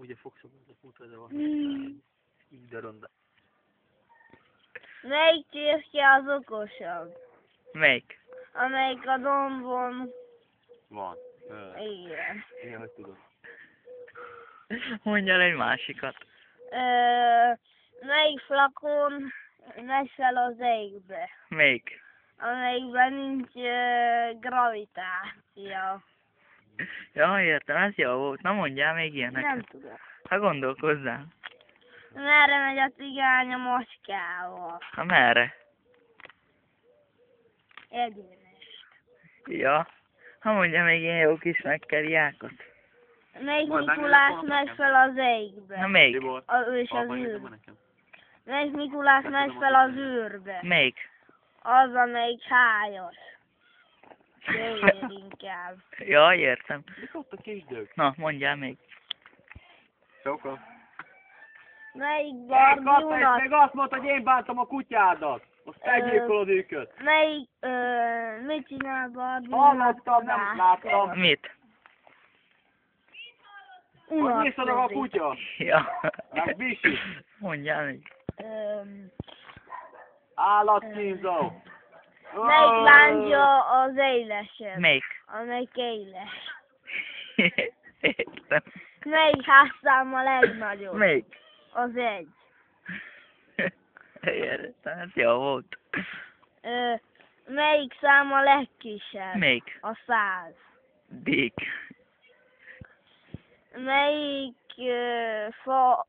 Ugye fogszabadnak mutatva így de ronda. Melyik csirke az okosabb? Melyik? Amelyik a dombon... Van. Igen. Én hogy tudom. Mondjál egy másikat. Melyik flakon megy fel az égbe? Melyik? Amelyikben nincs gravitáció. Ja, értem, ez jó volt. Na mondjál még Nem ilyeneket. tudom. Ha gondolkozzál. Merre megy a cigány a macskával? Ha merre? Egyenest. Ja. Ha mondja még ilyen jó kis megkeriákot. Melyik Majd Mikulás megnézem, megy nekem. fel az égbe? Na melyik? Tibor, Ő és az apa, űr. nézzem nekem. Melyik Mikulás megy fel az űrbe? Melyik? Az, amelyik hájas. Kövér inkább. Ja, értem. Mik ott a kisdők? Na, mondjál még. Soka. Melyik Én Barbie kapta, és unat? még azt mondta, hogy én bántam a kutyádat. Azt meggyilkolod őket. Melyik, mit csinál Barbie? Hallottam, nem láttam. Mit? Hogy nyisztanak a kutya. Ja. Meg bisi. Mondjál még. Állatkínzó. Melyik lángya az élesebb? Melyik? Amelyik éles. Értem. Melyik házszám a legnagyobb? Melyik? Az egy. Értem, ez jó volt. Melyik szám a legkisebb? Melyik? A 100. Dick. Melyik fa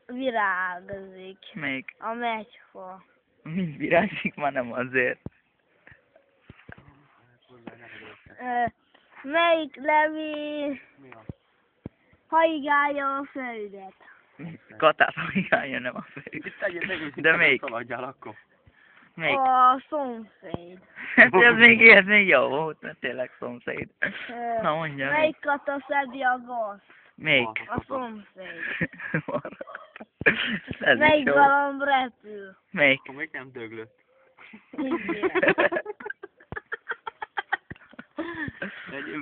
virágzik? Melyik? A megyfa. Mind virágzik, már nem azért. Melyik levi Mi az? haigálja a földet? Katát hajgálja, nem a fő. Itt tegyél meg őket, De melyik? szaladjál akkor. Melyik? A szomszéd. Hát ez még jó volt, mert tényleg szomszéd. Na mondja. Melyik kata szedi a gaz? Melyik? A szomszéd. Ez is Melyik jó. galamb repül? Melyik? Akkor még nem döglött. Igen. Legyél